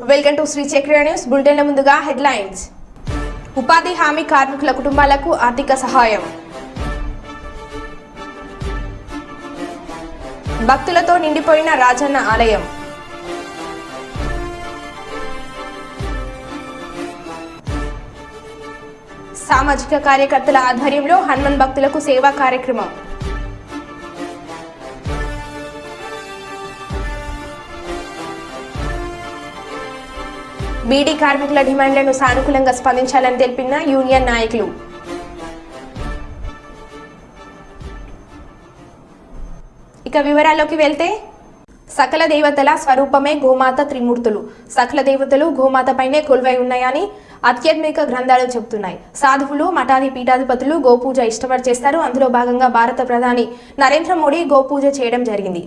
Welcome to Shri చక్ర news bulletin. ముందుగా headlines. ఉపాధి హామీ కార్మికుల కుటుంబాలకు ఆర్థిక సహాయం. భక్తులతో నిండిపోయిన రాజన్న ఆలయం. సామాజిక కార్యకర్తల ఆధ్వర్యంలో హనుమాన్ భక్తులకు సేవా కార్యక్రమం. బీడీ కార్మికుల డిమాండ్లను సానుకూలంగా స్పందించాలని తెలిపిన యూనియన్ నాయకులు. ఇక వివరాల్లోకి వెళ్తే, సకల దేవతల స్వరూపమే గోమాత త్రిమూర్తులు. సకల దేవతలు గోమాతపైనే కొలువై ఉన్నాయని ఆధ్యాత్మిక గ్రంథాలు చెబుతున్నాయి. సాధువులు, మఠాది పీఠాధిపతులు గోపూజ ఇష్టపడి చేస్తారు. అందులో భాగంగా భారత ప్రధాని నరేంద్ర మోడీ గోపూజ చేయడం జరిగింది.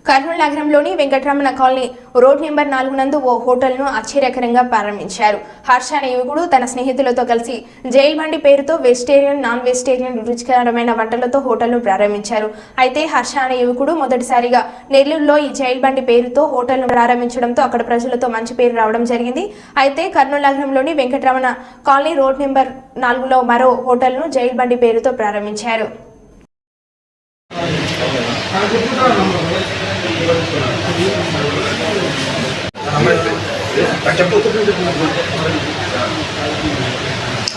కర్నూలు నగరంలోని వెంకటరమణ కాలనీ రోడ్ నెంబర్ 4 నందు ఓ హోటల్ను ఆశ్చర్యకరంగా ప్రారంభించారు. హర్ష అనే యువకుడు తన స్నేహితులతో కలిసి జైల్ బండి పేరుతో వెజిటేరియన్, నాన్ వెజిటేరియన్ రుచికరమైన వంటలతో హోటల్ను ప్రారంభించారు. అయితే హర్ష అనే యువకుడు మొదటిసారిగా నెల్లూరులో ఈ జైల్ బండి పేరుతో హోటల్ను ప్రారంభించడంతో అక్కడ ప్రజలతో మంచి పేరు రావడం జరిగింది. అయితే కర్నూలు నగరంలోని వెంకటరమణ కాలనీ రోడ్ నెంబర్ 4లో మరో హోటల్ను జైల్ బండి పేరుతో ప్రారంభించారు.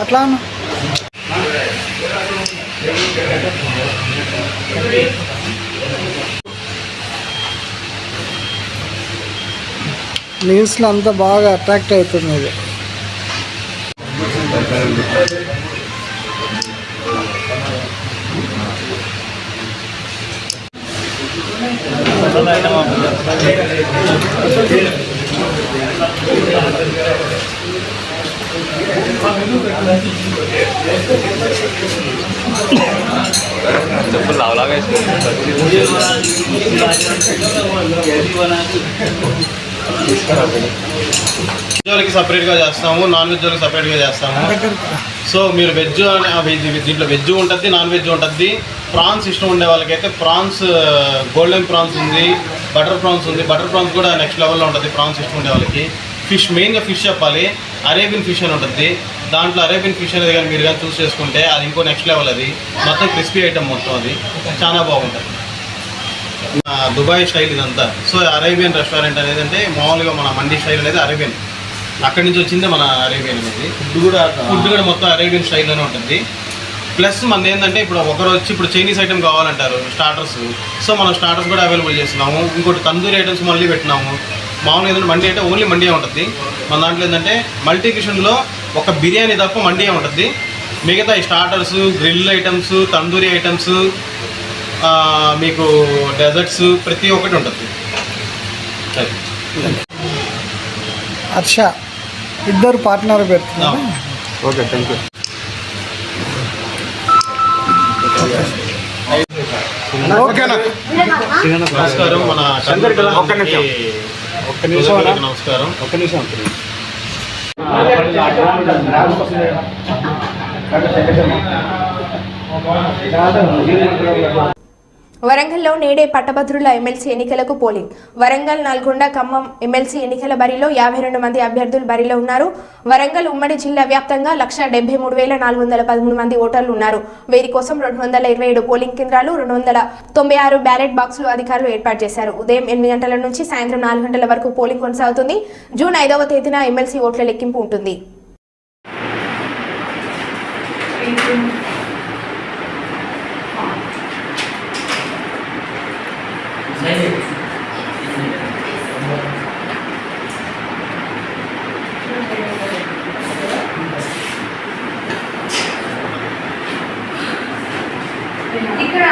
అట్లా న్యూస్లో అంతా బాగా అట్రాక్ట్ అవుతుంది ఇది. వెజ్ సపరేట్గా చేస్తాము, నాన్ వెజ్ వాళ్ళకి సపరేట్గా చేస్తాము. సో మీరు వెజ్ దీంట్లో వెజ్ ఉంటుంది, నాన్ వెజ్ ఉంటుంది. ప్రాన్స్ ఇష్టం ఉండే వాళ్ళకైతే ప్రాన్స్, గోల్డెన్ ప్రాన్స్ ఉంది, బటర్ ప్రాన్స్ ఉంది. బటర్ ప్రాన్స్ కూడా నెక్స్ట్ లెవెల్లో ఉంటుంది ప్రాన్స్ ఇష్టం ఉండే వాళ్ళకి. ఫిష్, మెయిన్గా ఫిష్ చెప్పాలి. అరేబియన్ ఫిష్ అని ఉంటుంది. దాంట్లో అరేబియన్ ఫిష్ అనేది కానీ మీరు కానీ చూస్ చేసుకుంటే అది ఇంకో నెక్స్ట్ లెవెల్. అది మొత్తం క్రిస్పీ ఐటమ్ మొత్తం, అది చాలా బాగుంటుంది. దుబాయ్ స్టైల్ ఇదంతా. సో అరేబియన్ రెస్టారెంట్ అనేది అంటే మామూలుగా మన మండీ స్టైల్ అనేది అరేబియన్, అక్కడి నుంచి వచ్చిందే మన అరేబియన్ అనేది. ఫుడ్ కూడా మొత్తం అరేబియన్ స్టైల్లోనే ఉంటుంది. ప్లస్ మన ఏంటంటే ఇప్పుడు ఒకరు వచ్చి ఇప్పుడు చైనీస్ ఐటమ్ కావాలంటారు, స్టార్టర్స్. సో మనం స్టార్టర్స్ కూడా అవైలబుల్ చేస్తున్నాము. ఇంకోటి తందూరి ఐటమ్స్ మళ్ళీ పెట్టినాము. మామూలుగా ఏంటంటే మండీ అంటే ఓన్లీ మండీ ఉంటుంది. మన దాంట్లో ఏంటంటే మల్టీ కిచెన్లో ఒక బిర్యానీ తప్ప మండీ ఉంటుంది. మిగతా ఈ starters, grill items, tandoori items, మీకు డెజర్ట్స్ ప్రతి ఒక్కటి ఉంటుంది. హర్ష ఇద్దరు పార్ట్నర్ పెడుతున్నారు. Okay, thank you. నమస్కారం. మన నమస్కారం. వరంగల్లో నేడే పట్టభద్రుల ఎమ్మెల్సీ ఎన్నికలకు పోలింగ్. వరంగల్, నల్గొండ, ఖమ్మం ఎమ్మెల్సీ ఎన్నికల బరిలో 52 మంది అభ్యర్థులు బరిలో ఉన్నారు. వరంగల్ ఉమ్మడి జిల్లా వ్యాప్తంగా 1,73,413 మంది ఓటర్లు ఉన్నారు. వీరి కోసం 227 పోలింగ్ కేంద్రాలు, 296 బ్యాలెట్ బాక్సులు అధికారులు ఏర్పాటు చేశారు. ఉదయం 8 గంటల నుంచి సాయంత్రం 4 గంటల వరకు పోలింగ్ కొనసాగుతుంది. జూన్ 5వ తేదీన ఎమ్మెల్సీ ఓట్ల లెక్కింపు ఉంటుంది. ఇక్కడ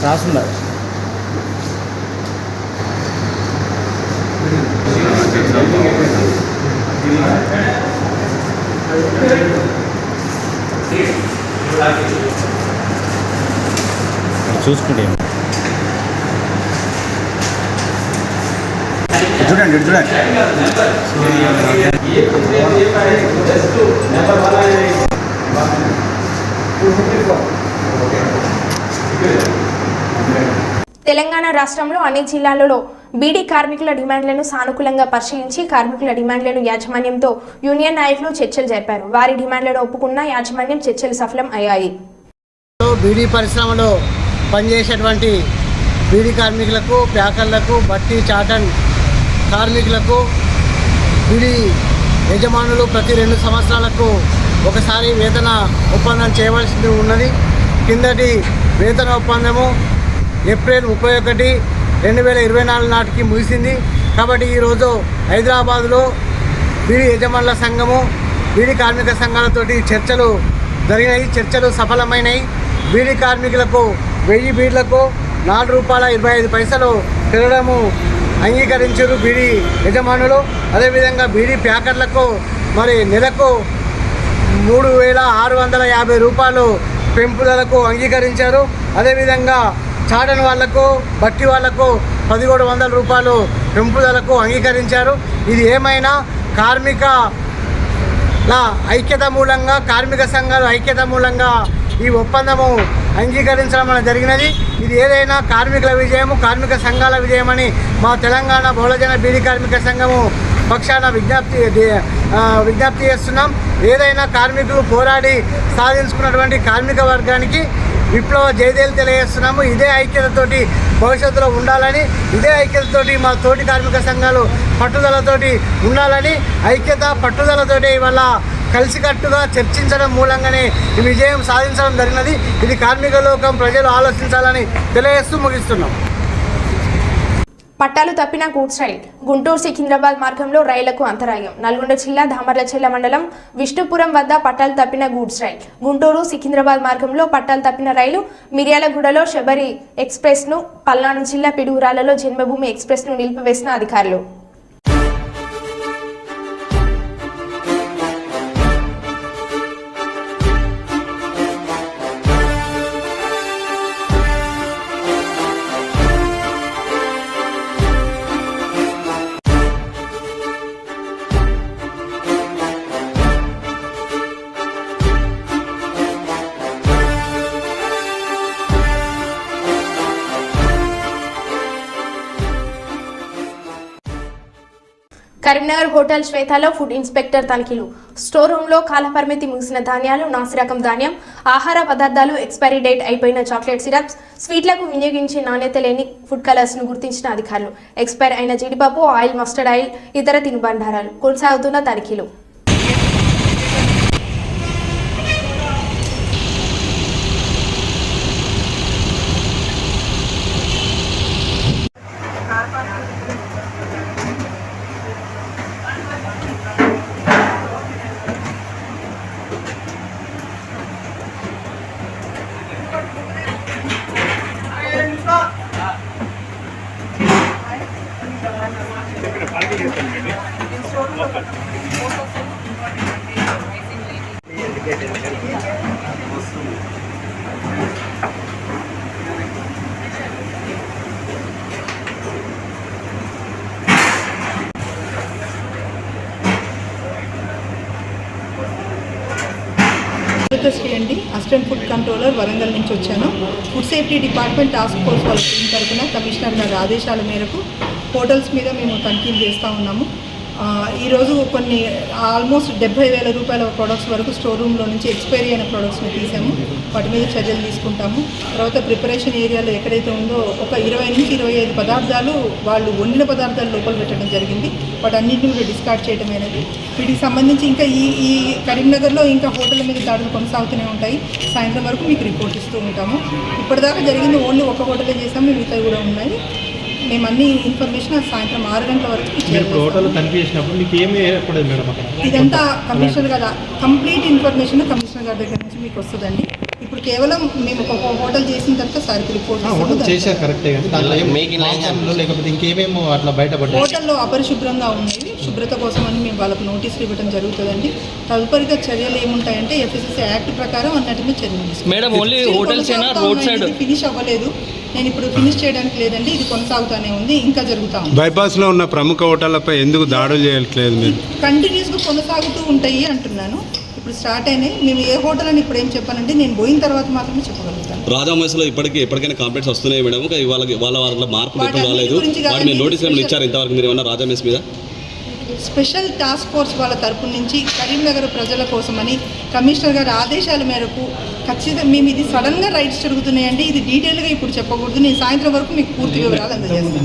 రాసున్నారు చూసుకుంటే చూడండి చూడండి తెలంగాణ రాష్ట్రంలో అన్ని జిల్లాలలో బీడీ కార్మికుల డిమాండ్లను సానుకూలంగా పరిశీలించి కార్మికుల డిమాండ్లను యాజమాన్యంతో యూనియన్ నాయకులు చర్చలు జరిపారు. వారి డిమాండ్లను ఒప్పుకున్న యాజమాన్యం చర్చలు సఫలం అయ్యాయి. బీడీ పరిశ్రమలో పనిచేసేటువంటి బీడీ కార్మికులకు, ప్యాకర్లకు, బట్టి చాటన్ కార్మికులకు బీడీ యజమానులు ప్రతి 2 సంవత్సరాలకు ఒకసారి వేతన ఒప్పందం చేయవలసి ఉన్నది. కిందటి వేతన ఒప్పందము ఏప్రిల్ 31, 2024 నాటికి ముగిసింది. కాబట్టి ఈరోజు హైదరాబాదులో బీడీ యజమానుల సంఘము, బీడీ కార్మిక సంఘాలతోటి చర్చలు జరిగినాయి. చర్చలు సఫలమైనవి. బీడీ కార్మికులకు 1000 బీడ్లకు ₹4.25 పెరగడము అంగీకరించారు బీడీ యజమానులు. అదేవిధంగా బీడీ ప్యాకర్లకు మరి నెలకు ₹3,650 పెంపుదలకు అంగీకరించారు. అదేవిధంగా చాటన్ వాళ్లకు, బట్టి వాళ్లకు ₹1,700 పెంపుదలకు అంగీకరించారు. ఇది ఏమైనా కార్మికుల ఐక్యత మూలంగా, కార్మిక సంఘాల ఐక్యత మూలంగా ఈ ఒప్పందము అంగీకరించడం జరిగినది. ఇది ఏదైనా కార్మికుల విజయము, కార్మిక సంఘాల విజయమని మా తెలంగాణ బహుళజన బీడీ కార్మిక సంఘము పక్షాన విజ్ఞప్తి చేస్తున్నాం. ఏదైనా కార్మికులు పోరాడి సాధించుకున్నటువంటి కార్మిక వర్గానికి విప్లవ జయదేలు తెలియజేస్తున్నాము. ఇదే ఐక్యతతోటి భవిష్యత్తులో ఉండాలని, ఇదే ఐక్యతతోటి మా తోటి కార్మిక సంఘాలు పట్టుదలతోటి ఉండాలని, ఐక్యత పట్టుదలతోటి ఇవాళ కలిసికట్టుగా చర్చించడం మూలంగానే ఈ విజయం సాధించడం జరిగినది. ఇది కార్మిక లోకం ప్రజలు ఆలోచించాలని తెలియజేస్తూ ముగిస్తున్నాం. పట్టాలు తప్పిన గూడ్స్ రైల్ గుంటూరు సికింద్రాబాద్ మార్గంలో రైళ్లకు అంతరాయం. నల్గొండ జిల్లా దామర్లచెల్ల మండలం విష్ణుపురం వద్ద పట్టాలు తప్పిన గూడ్స్ రైల్. గుంటూరు సికింద్రాబాద్ మార్గంలో పట్టాలు తప్పిన రైలు మిర్యాలగూడలో శబరి ఎక్స్ప్రెస్ ను, పల్నాడు జిల్లా పిడుగురాలలో జన్మభూమి ఎక్స్ప్రెస్ ను నిలిపివేసిన అధికారులు. కరీంనగర్ హోటల్ శ్వేతలో ఫుడ్ ఇన్స్పెక్టర్ తనిఖీలు. స్టోర్ రూమ్లో కాలపరిమితి ముగిసిన ధాన్యాలు, నాసిరకం ధాన్యం, ఆహార పదార్థాలు, ఎక్స్పైరీ డేట్ అయిపోయిన చాక్లెట్ సిరప్స్, స్వీట్లకు వినియోగించే నాణ్యత లేని ఫుడ్ కలర్స్ ను గుర్తించిన అధికారులు. ఎక్స్పైర్ అయిన జీడిపప్పు, ఆయిల్, మస్టర్డ్ ఆయిల్, ఇతర తినుబండారాలు. కొనసాగుతున్న తనిఖీలు. అండి, అసిస్టెంట్ ఫుడ్ కంట్రోలర్, వరంగల్ నుంచి వచ్చాను. Food safety department task force వాళ్ళ టీం తరఫున కమిషనర్ గారి ఆదేశాల మేరకు హోటల్స్ మీద మేము తనిఖీలు చేస్తూ ఉన్నాము. ఈరోజు కొన్ని ఆల్మోస్ట్ 70,000 రూపాయల ప్రొడక్ట్స్ వరకు స్టోర్ రూమ్లో నుంచి ఎక్స్పైరీ అయిన ప్రొడక్ట్స్ని తీసాము. వాటి మీద చర్యలు తీసుకుంటాము. తర్వాత ప్రిపరేషన్ ఏరియాలో ఎక్కడైతే ఉందో ఒక 20 నుంచి 25 పదార్థాలు వాళ్ళు వండిన పదార్థాలు లోపల పెట్టడం జరిగింది. వాటన్నింటినీ కూడా డిస్కార్డ్ చేయడం అనేది. వీటికి సంబంధించి ఇంకా ఈ కరీంనగర్లో ఇంకా హోటళ్ళ మీద దాడులు కొనసాగుతూనే ఉంటాయి. సాయంత్రం వరకు మీకు రిపోర్ట్ ఇస్తూ ఉంటాము. ఇప్పటిదాకా జరిగింది ఓన్లీ ఒక హోటలే చేసాము, మిగతావి కూడా ఉన్నాయి. మేము అన్ని ఇన్ఫర్మేషన్ సాయంత్రం 6 గంటల వరకు మీరు ఇప్పుడు హోటల్లో తనిఖీ చేసినప్పుడు మీకు ఏమి ఏర్పడదు మేడం అక్కడ? ఇదంతా కమిషనర్ గారు కంప్లీట్ ఇన్ఫర్మేషన్ కమిషనర్ గారి దగ్గర నుంచి మీకు వస్తుందండి. ఇప్పుడు కేవలం మేము ఒక హోటల్ చేసిన తర్వాత సార్కి రిపోర్ట్ హోటల్ చేశారు కరెక్టే, కానీ దాంట్లో మాంసంలో లేకపోతే ఇంకేమేమో అట్లా బయటపడ్డాయి. హోటల్లో అపరిశుభ్రంగా ఉన్నాయి, శుభ్రత కోసం అని మేము వాళ్ళకు నోటీసులు ఇవ్వడం జరుగుతుందండి. తదుపరిగా చర్యలు ఏముంటాయంటే FSSC యాక్ట్ ప్రకారం అన్నట్టుగా చర్యలు తీసుకుంటాం. ఫినిష్ అవ్వలేదు, నేను ఇప్పుడు ఫినిష్ చేయడానికి లేదండి, ఇది కొనసాగుతూనే ఉంది, ఇంకా జరుగుతూ ఉంది. బైపాస్లో ఉన్న ప్రముఖ హోటళ్లపై ఎందుకు దాడులు చేయట్లేదు మీరు? కంటిన్యూస్గా కొనసాగుతూ ఉంటాయి అంటున్నాను. ఇప్పుడు స్టార్ట్ అయినాయి. మేము ఏ హోటల్ అని ఇప్పుడు ఏం చెప్పానంటే నేను పోయిన తర్వాత మాత్రమే చెప్పగలుగుతాను. రాజామహేశ్లో ఎప్పటికైనా కంప్లైంట్స్ వస్తున్నాయి మేడం, వాళ్ళ మార్పులు ఎప్పుడు రాలేదు. వాటి మీద నోటీసులు ఏమైనా ఇచ్చారు ఇంతవరకు మీరు ఏమన్నా రాజామహేశ్ మీద? స్పెషల్ టాస్క్ ఫోర్స్ వాళ్ళ తరపు నుంచి కరీంనగర్ ప్రజల కోసమని కమిషనర్ గారి ఆదేశాల మేరకు ఖచ్చితంగా మేము ఇది సడన్గా రైట్స్ జరుగుతున్నాయండి, ఇది డీటెయిల్గా ఇప్పుడు చెప్పకూడదు. నేను సాయంత్రం వరకు మీకు పూర్తి వివరాలు అందజేస్తాను.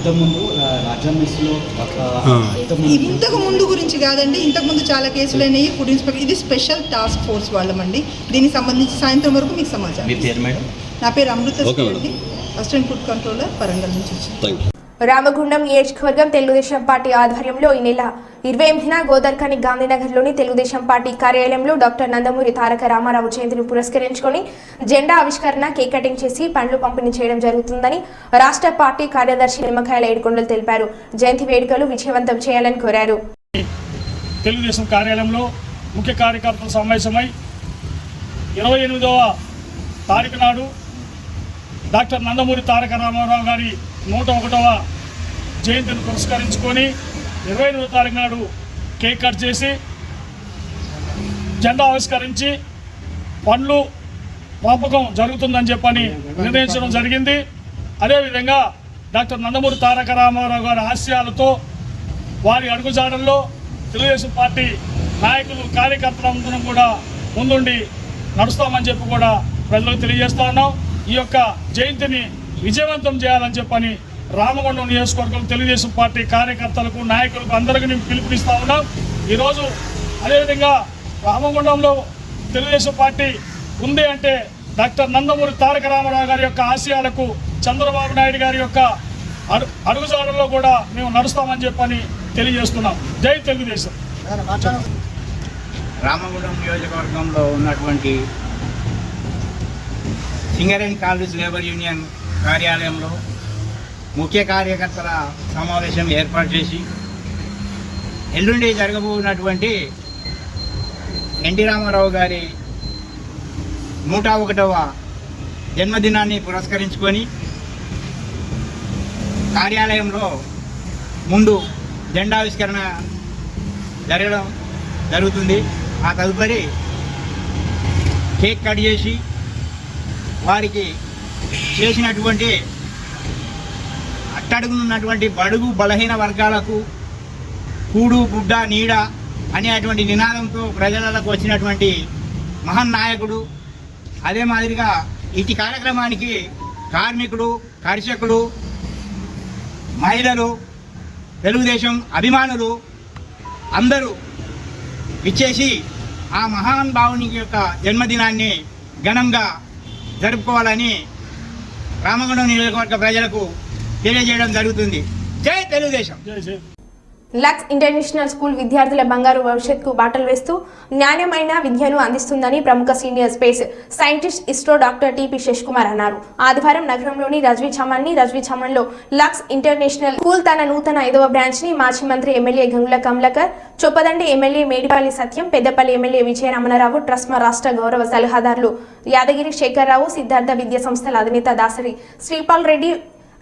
ఇంతకు ముందు గురించి కాదండి, ఇంతకుముందు చాలా కేసులు అయినాయి. ఫుడ్ ఇన్స్పెక్టర్, ఇది స్పెషల్ టాస్క్ ఫోర్స్ వాళ్ళమండి. దీనికి సంబంధించి సాయంత్రం వరకు మీకు సమాచారం. నా పేరు అమృత అండి, అసిస్టెంట్ ఫుడ్ కంట్రోలర్, వరంగల్ నుంచి వచ్చింది. రామగుండం నియోజకవర్గం తెలుగుదేశం పార్టీ ఆధ్వర్యంలో ఈ నెల 28న గోదార్ఖని గాంధీనగర్లోని తెలుగుదేశం పార్టీ కార్యాలయంలో డాక్టర్ నందమూరి తారక రామారావు జయంతిని పురస్కరించుకొని జెండా ఆవిష్కరణ, కేక్ కటింగ్ చేసి పండ్లు పంపిణీ చేయడం జరుగుతుందని రాష్ట్ర పార్టీ కార్యదర్శి నిమ్మకాయల ఏడుకొండలు తెలిపారు. జయంతి వేడుకలు విజయవంతం చేయాలని కోరారు. తెలుగుదేశం కార్యాలయంలో ముఖ్య కార్యకర్తల సమావేశమై 28వ తారీఖు నాడు డాక్టర్ నందమూరి తారక రామారావు గారి 101వ జయంతిని పురస్కరించుకొని 28వ తారీఖు నాడు కేక్ కట్ చేసి జెండా ఆవిష్కరించి పండ్లు పంపకం జరుగుతుందని చెప్పని నిర్ణయించడం జరిగింది. అదేవిధంగా డాక్టర్ నందమూరి తారక రామారావు గారి ఆశయాలతో వారి అడుగుజాడల్లో తెలుగుదేశం పార్టీ నాయకులు, కార్యకర్తలందరం కూడా ముందుండి నడుస్తామని చెప్పి కూడా ప్రజలకు తెలియజేస్తా ఉన్నాం. ఈ యొక్క జయంతిని విజయవంతం చేయాలని చెప్పని రామగుండం నియోజకవర్గం తెలుగుదేశం పార్టీ కార్యకర్తలకు, నాయకులకు అందరికీ మేము పిలుపునిస్తా ఉన్నాం. ఈరోజు అదేవిధంగా రామగుండంలో తెలుగుదేశం పార్టీ ఉంది అంటే డాక్టర్ నందమూరి తారక రామారావు గారి యొక్క ఆశయాలకు, చంద్రబాబు నాయుడు గారి యొక్క అడుగుజాడల్లో కూడా మేము నడుస్తామని చెప్పని తెలియజేస్తున్నాం. జై తెలుగుదేశం. రామగుండం నియోజకవర్గంలో ఉన్నటువంటి సింగరేణి కాలేజ్ లేబర్ యూనియన్ కార్యాలయంలో ముఖ్య కార్యకర్తల సమావేశం ఏర్పాటు చేసి ఎల్లుండి జరగబోతున్నటువంటి ఎన్టీ రామారావు గారి 101వ జన్మదినాన్ని పురస్కరించుకొని కార్యాలయంలో ముందు జెండావిష్కరణ జరుగుతుంది. ఆ తదుపరి కేక్ కట్ చేసి వారికి చేసినటువంటి అట్టడుగునున్నటువంటి బడుగు బలహీన వర్గాలకు కూడు గుడ్డ నీడ అనేటువంటి నినాదంతో ప్రజలకు వచ్చినటువంటి మహాన్ నాయకుడు. అదే మాదిరిగా ఇటు కార్యక్రమానికి కార్మికులు, కర్షకులు, మహిళలు, తెలుగుదేశం అభిమానులు అందరూ ఇచ్చేసి ఆ మహాన్ భావుని యొక్క జన్మదినాన్ని ఘనంగా జరుపుకోవాలని రామగుండం నియోజకవర్గ ప్రజలకు తెలియజేయడం జరుగుతుంది. జై తెలుగుదేశం. లక్స్ ఇంటర్నేషనల్ స్కూల్ విద్యార్థుల బంగారు భవిష్యత్తుకు బాటలు వేస్తూ నాణ్యమైన విద్యను అందిస్తుందని ప్రముఖ senior space scientist ISRO doctor TP Sasikumar అన్నారు. ఆదివారం నగరంలోని రజ్వీ-చమన్లో లక్స్ ఇంటర్నేషనల్ స్కూల్ తన నూతన 5వ బ్రాంచ్ ని మాజీ మంత్రి ఎమ్మెల్యే గంగుల కమలాకర్, చొప్పదండి ఎమ్మెల్యే మేడిపల్లి సత్యం, పెద్దపల్లి ఎమ్మెల్యే విజయరమణరావు, ట్రస్మా రాష్ట్ర గౌరవ సలహాదారులు యాదగిరి శేఖర్రావు, సిద్ధార్థ విద్యా సంస్థల అధినేత దాసరి శ్రీపాల్ రెడ్డి,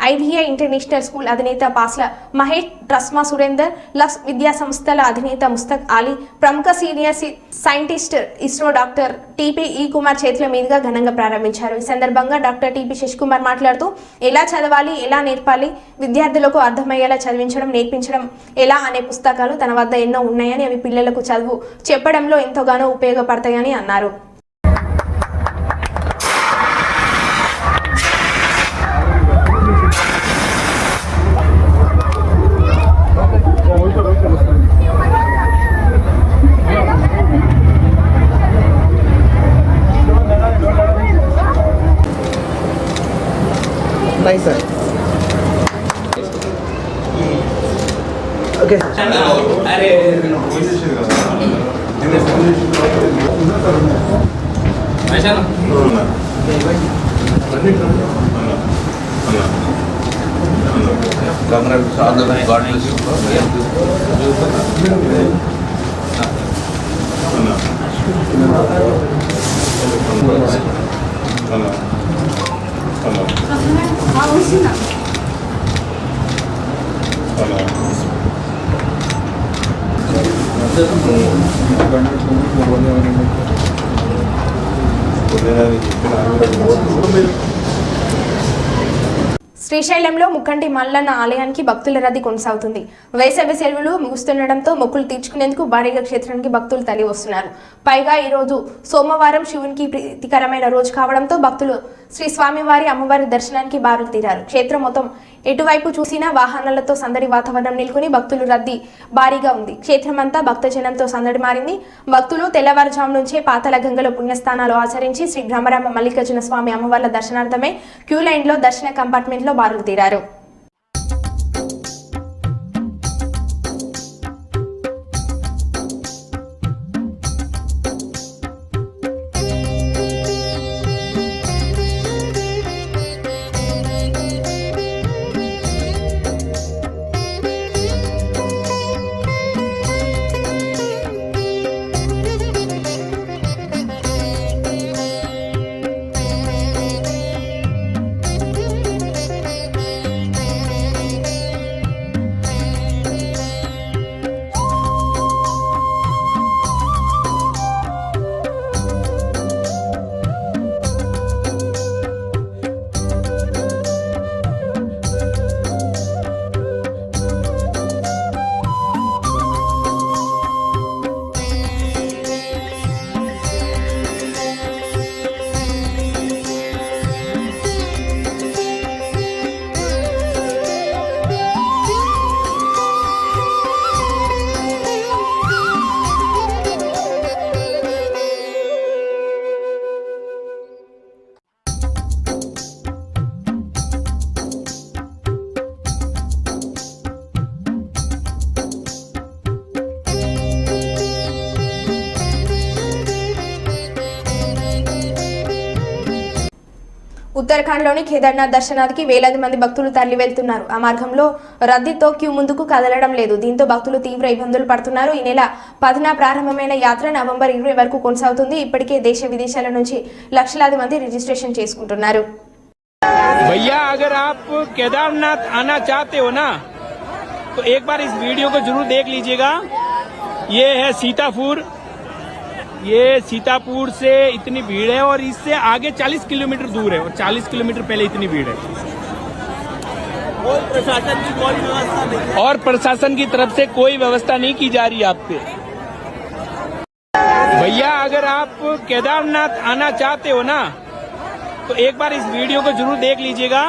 ఐవిఐ ఇంటర్నేషనల్ స్కూల్ అధినేత పాస్ల మహేష్, ట్రస్మా సురేందర్, లక్స్ విద్యా సంస్థల అధినేత ముస్తక్ అలీ, ప్రముఖ senior scientist ISRO doctor TP Kumar చేతుల మీదుగా ఘనంగా ప్రారంభించారు. ఈ సందర్భంగా డాక్టర్ టిపి శశికుమార్ మాట్లాడుతూ ఎలా చదవాలి, ఎలా నేర్పాలి, విద్యార్థులకు అర్థమయ్యేలా చదివించడం, నేర్పించడం ఎలా అనే పుస్తకాలు తన వద్ద ఎన్నో ఉన్నాయని, అవి పిల్లలకు చదువు చెప్పడంలో ఎంతగానో ఉపయోగపడతాయని అన్నారు. శ్రీశైలంలో ముక్కంటి మల్లన్న ఆలయానికి భక్తుల రద్దీ కొనసాగుతుంది. వేసవి సెలవులు ముగుస్తుండటంతో మొక్కులు తీర్చుకునేందుకు భారీగా క్షేత్రానికి భక్తులు తరలి వస్తున్నారు. పైగా ఈ రోజు సోమవారం శివునికి ప్రీతికరమైన రోజు కావడంతో భక్తులు శ్రీ స్వామివారి అమ్మవారి దర్శనానికి బారులు తీరారు. క్షేత్రం మొత్తం ఎటువైపు చూసినా వాహనాలతో సందడి వాతావరణం నెలకొని భక్తులు రద్దీ భారీగా ఉంది. క్షేత్రమంతా భక్తజనంతో సందడి మారింది. భక్తులు తెల్లవారుజాము నుంచే పాతాళ గంగలో పుణ్యస్థానాలు ఆచరించి శ్రీ బ్రహ్మరామ మల్లికార్జున స్వామి అమ్మవార్ల దర్శనార్థమై క్యూ లైన్ లో దర్శన కంపార్ట్మెంట్ లో బారులు తీరారు. ఉత్తరాఖండ్లోని కేదార్నాథ్ దర్శనానికి వేలాది మంది భక్తులు తరలి వెళ్తున్నారు. ఆ మార్గంలో రద్దీతో క్యూ ముందుకు కదలడం లేదు. దీంతో భక్తులు తీవ్ర ఇబ్బందులు పడుతున్నారు. ఈ నెల 10న ప్రారంభమైన యాత్ర నవంబర్ 20 వరకు కొనసాగుతుంది. ఇప్పటికే దేశ విదేశాల నుంచి లక్షలాది మంది రిజిస్ట్రేషన్ చేసుకుంటున్నారు. भैया अगर आप केदारनाथ आना चाहते हो ना तो एक बार इस वीडियो को जरूर देख लीजिएगा। ये है सीतापुर, ये सीतापुर से इतनी भीड़ है और इससे आगे 40 किलोमीटर दूर है और 40 किलोमीटर पहले इतनी भीड़ है और प्रशासन की तरफ से कोई व्यवस्था नहीं की जा रही है आप पे। भैया अगर आप केदारनाथ आना चाहते हो ना तो एक बार इस वीडियो को जरूर देख लीजिएगा।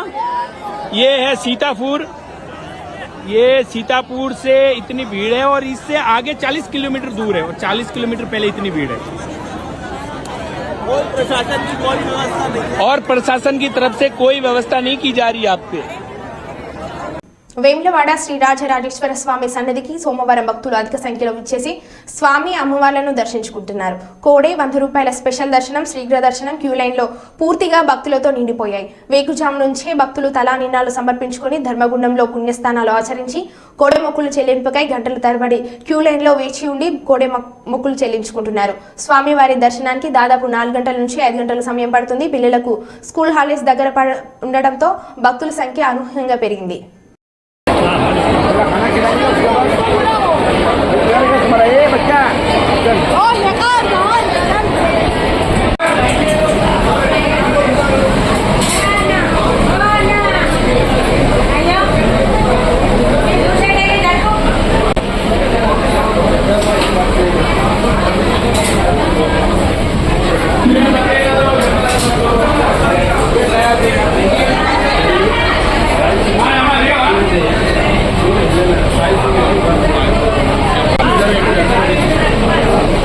ये है सीतापुर, ये सीतापुर से इतनी भीड़ है और इससे आगे 40 किलोमीटर दूर है और 40 किलोमीटर पहले इतनी भीड़ है और प्रशासन की तरफ से कोई व्यवस्था नहीं की जा रही है आप पे। వేములవాడ శ్రీ రాజరాజేశ్వర స్వామి సన్నిధికి సోమవారం భక్తులు అధిక సంఖ్యలో విచ్చేసి స్వామి అమ్మవార్లను దర్శించుకుంటున్నారు. కోడే 100 రూపాయల స్పెషల్ దర్శనం, శీఘ్ర దర్శనం క్యూ లైన్ లో పూర్తిగా భక్తులతో నిండిపోయాయి. వేకుజాము నుంచే భక్తులు తలా నిన్నాలు సమర్పించుకుని ధర్మగుండంలో పుణ్యస్థానాలు ఆచరించి కోడే మొక్కులు చెల్లింపుకై గంటల తరబడి క్యూ లైన్ లో వేచి ఉండి కోడే మొక్కులు చెల్లించుకుంటున్నారు. స్వామివారి దర్శనానికి దాదాపు 4 గంటల నుంచి 5 గంటల సమయం పడుతుంది. పిల్లలకు స్కూల్ హాలిడేస్ దగ్గర ఉండడంతో భక్తుల సంఖ్య అనూహ్యంగా పెరిగింది.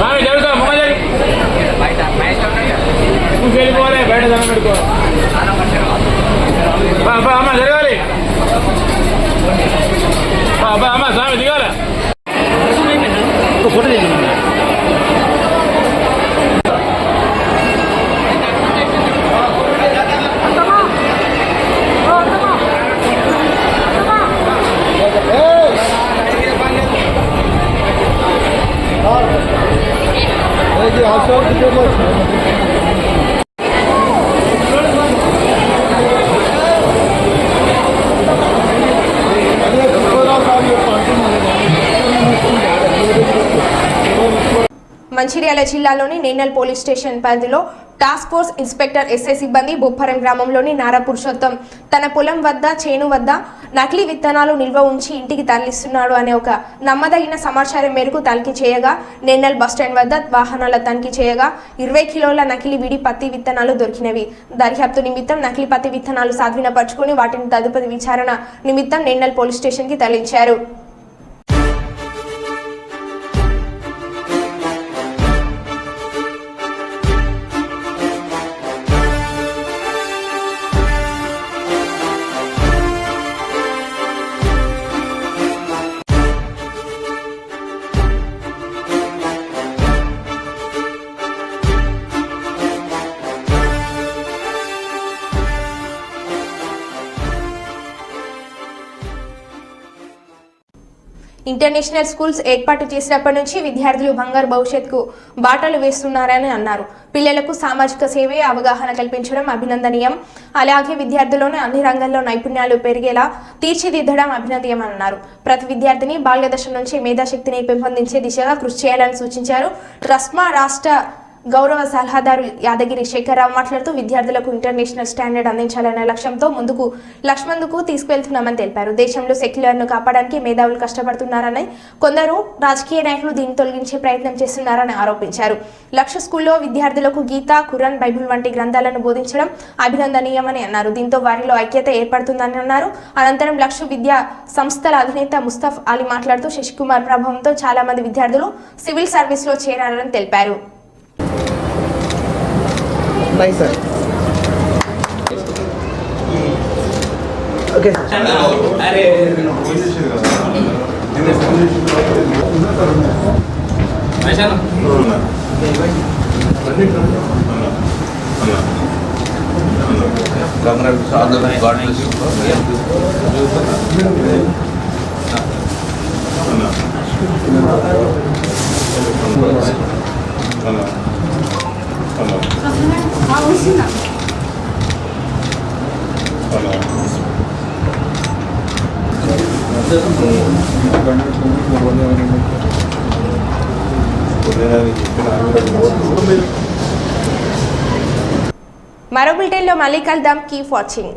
हाँ మంచిర్యాల జిల్లాలోని నేనల్ పోలీస్ స్టేషన్ పరిధిలో టాస్క్ ఫోర్స్ ఇన్స్పెక్టర్ ఎస్ఐ సిబ్బంది బొప్పరం గ్రామంలోని నారా పురుషోత్తం తన పొలం వద్ద చేను వద్ద నకిలీ విత్తనాలు నిల్వ ఉంచి ఇంటికి తరలిస్తున్నాడు అనే ఒక నమ్మదగిన సమాచారం మేరకు తనిఖీ చేయగా నేనల్ బస్టాండ్ వద్ద వాహనాల తనిఖీ చేయగా 20 కిలోల నకిలీ విడి పత్తి విత్తనాలు దొరికినవి. దర్యాప్తు నిమిత్తం నకిలీ పత్తి విత్తనాలు స్వాధీనపరుచుకుని వాటిని తదుపరి విచారణ నిమిత్తం నేనల్ పోలీస్ స్టేషన్ కి తరలించారు. ఇంటర్నేషనల్ స్కూల్స్ ఏర్పాటు చేసినప్పటి నుంచి విద్యార్థులు బంగారు భవిష్యత్తుకు బాటలు వేస్తున్నారని అన్నారు. పిల్లలకు సామాజిక సేవే అవగాహన కల్పించడం అభినందనీయం. అలాగే విద్యార్థుల్లోని అన్ని రంగాల్లో నైపుణ్యాలు పెరిగేలా తీర్చిదిద్దడం అభినందనీయమని అన్నారు. ప్రతి విద్యార్థిని బాల్య దశ నుంచి మేధాశక్తిని పెంపొందించే దిశగా కృషి చేయాలని సూచించారు. ట్రస్మా రాష్ట్ర గౌరవ సలహాదారు యాదగిరి శేఖర్రావు మాట్లాడుతూ విద్యార్థులకు ఇంటర్నేషనల్ స్టాండర్డ్ అందించాలనే లక్ష్యంతో లక్ష్మందుకు తీసుకువెళ్తున్నామని తెలిపారు. దేశంలో సెక్యులర్ను కాపాడడానికి మేధావులు కష్టపడుతున్నారని, కొందరు రాజకీయ నాయకులు దీన్ని తొలగించే ప్రయత్నం చేస్తున్నారని ఆరోపించారు. లక్ష్య స్కూల్లో విద్యార్థులకు గీత, ఖురాన్, బైబిల్ వంటి గ్రంథాలను బోధించడం అభినందనీయమని అన్నారు. దీంతో వారిలో ఐక్యత ఏర్పడుతుందని అన్నారు. అనంతరం లక్ష్య విద్యా సంస్థల అధినేత ముస్తఫ్ అలీ మాట్లాడుతూ శశికుమార్ ప్రభావంతో చాలా మంది విద్యార్థులు సివిల్ సర్వీస్ లో చేరారని తెలిపారు. Nice, sir. Okay. మరో బులెటిన్లో మళ్ళీ కలుద్దాం. Keep watching.